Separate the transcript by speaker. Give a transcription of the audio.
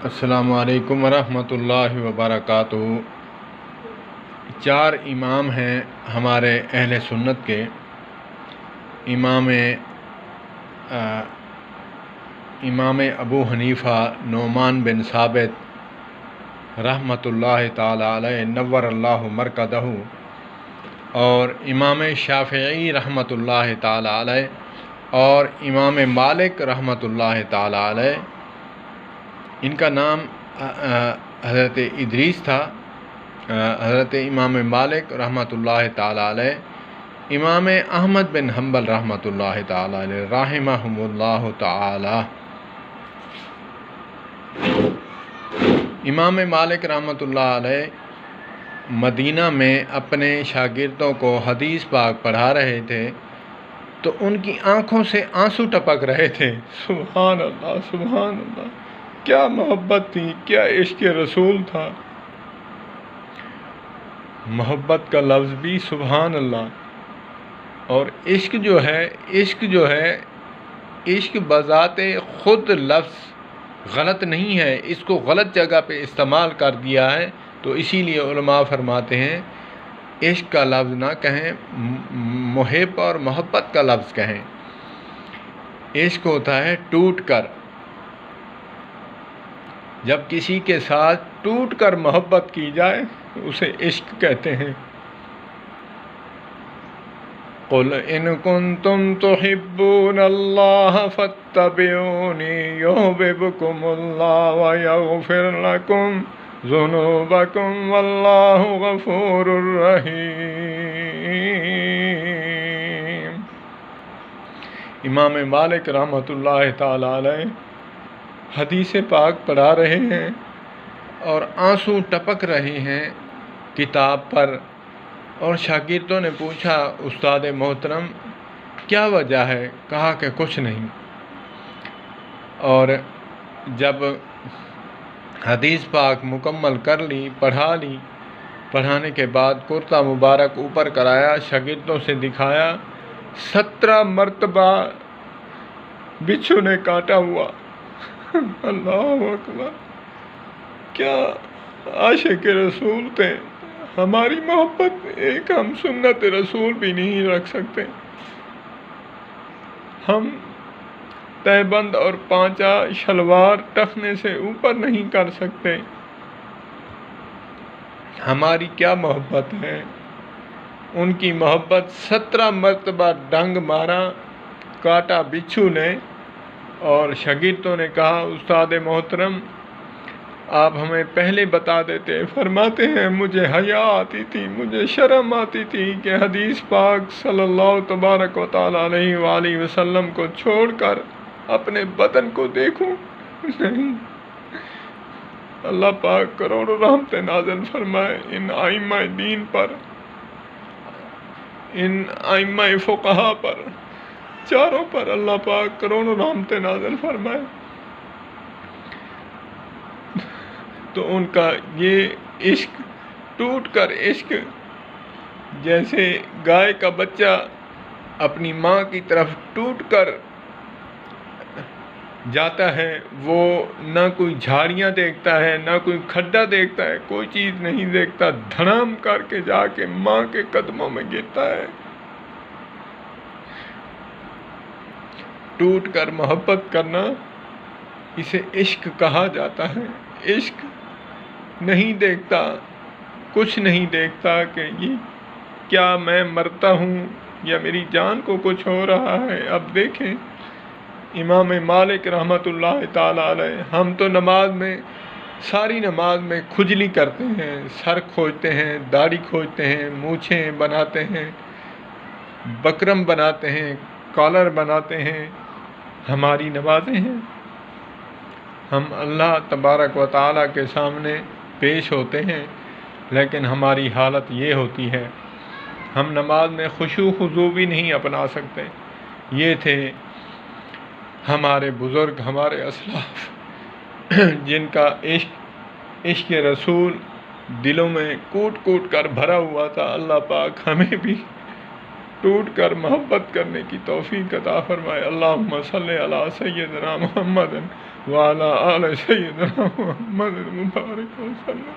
Speaker 1: السلام علیکم ورحمۃ اللہ وبرکاتہ۔ 4 امام ہیں ہمارے اہل سنت کے۔ امام ابو حنیفہ نعمان بن ثابت رحمۃ اللہ تعالی علیہ نور اللہ مرکزہ، اور امام شافعی رحمۃ اللہ تعالی علیہ، اور امام مالک رحمۃ اللہ تعالی علیہ۔ ان کا نام حضرت ادریس تھا۔ حضرت امام مالک رحمۃ اللہ تعالی علیہ، امام احمد بن حنبل رحمۃ اللہ تعالی علیہ رحمہم اللہ تعالی۔ امام مالک رحمۃ اللہ علیہ مدینہ میں اپنے شاگردوں کو حدیث پاک پڑھا رہے تھے تو ان کی آنکھوں سے آنسو ٹپک رہے تھے۔ سبحان اللہ، سبحان اللہ، کیا محبت تھی، کیا عشق رسول تھا۔ محبت کا لفظ بھی سبحان اللہ، اور عشق جو ہے عشق بذات خود لفظ غلط نہیں ہے، اس کو غلط جگہ پہ استعمال کر دیا ہے، تو اسی لیے علماء فرماتے ہیں عشق کا لفظ نہ کہیں، محب اور محبت کا لفظ کہیں۔ عشق ہوتا ہے ٹوٹ کر، جب کسی کے ساتھ ٹوٹ کر محبت کی جائے اسے عشق کہتے ہیں۔ قُلْ إِن كُنتُمْ تُحِبُّونَ اللَّهَ فَاتَّبِعُونِي يُحْبِبْكُمُ اللَّهُ وَيَغْفِرْ لَكُمْ ذُنُوبَكُمْ وَاللَّهُ غَفُورٌ رَحِيمٌ۔ امام مالک رحمۃ اللہ تعالی علیہ حدیث پاک پڑھا رہے ہیں اور آنسو ٹپک رہے ہیں کتاب پر، اور شاگردوں نے پوچھا استاد محترم کیا وجہ ہے؟ کہا کہ کچھ نہیں۔ اور جب حدیث پاک مکمل کر لی، پڑھا لی، پڑھانے کے بعد کرتا مبارک اوپر کرایا، شاگردوں سے دکھایا، 17 مرتبہ بچھو نے کاٹا ہوا۔ اللہ اکبر، کیا عاشق رسول تھے۔ ہماری محبت ایک ہم سنت رسول بھی نہیں رکھ سکتے، ہم تہبند اور پانچا شلوار ٹخنے سے اوپر نہیں کر سکتے۔ ہماری کیا محبت ہے، ان کی محبت 17 مرتبہ ڈنگ مارا، کاٹا بچھو نے، اور شاگردوں نے کہا استاد محترم آپ ہمیں پہلے بتا دیتے۔ فرماتے ہیں مجھے حیا آتی تھی، مجھے شرم آتی تھی کہ حدیث پاک صلی اللہ تبارک و تعالی علیہ وآلہ وسلم کو چھوڑ کر اپنے بدن کو دیکھوں نہیں۔ اللہ پاک کروڑوں رحمت نازل فرمائے ان ائمہ دین پر، ان ائمہ فقہا پر، چاروں پر اللہ پاک کروڑوں رحمت نازل فرمائے۔ تو ان کا یہ عشق ٹوٹ کر، عشق جیسے گائے کا بچہ اپنی ماں کی طرف ٹوٹ کر جاتا ہے، وہ نہ کوئی جھاڑیاں دیکھتا ہے، نہ کوئی کھڈا دیکھتا ہے، کوئی چیز نہیں دیکھتا، دھڑام کر کے جا کے ماں کے قدموں میں گرتا ہے۔ ٹوٹ کر محبت کرنا، اسے عشق کہا جاتا ہے۔ عشق نہیں دیکھتا، کچھ نہیں دیکھتا کہ یہ کیا میں مرتا ہوں یا میری جان کو کچھ ہو رہا ہے۔ اب دیکھیں امام مالک رحمۃ اللہ تعالی علیہ، ہم تو نماز میں، ساری نماز میں کھجلی کرتے ہیں، سر کھوجتے ہیں، داڑھی کھوجتے ہیں، مونچھیں بناتے ہیں، بکرم بناتے ہیں، کالر بناتے ہیں، ہماری نمازیں ہیں۔ ہم اللہ تبارک و تعالیٰ کے سامنے پیش ہوتے ہیں، لیکن ہماری حالت یہ ہوتی ہے، ہم نماز میں خشوع خضوع بھی نہیں اپنا سکتے۔ یہ تھے ہمارے بزرگ، ہمارے اسلاف، جن کا عشق رسول دلوں میں کوٹ کوٹ کر بھرا ہوا تھا۔ اللہ پاک ہمیں بھی ٹوٹ کر محبت کرنے کی توفیق عطا فرمائے۔ اللہم صلی علی سیدنا محمد وعلى آل سيدنا محمد المبارك وسلم.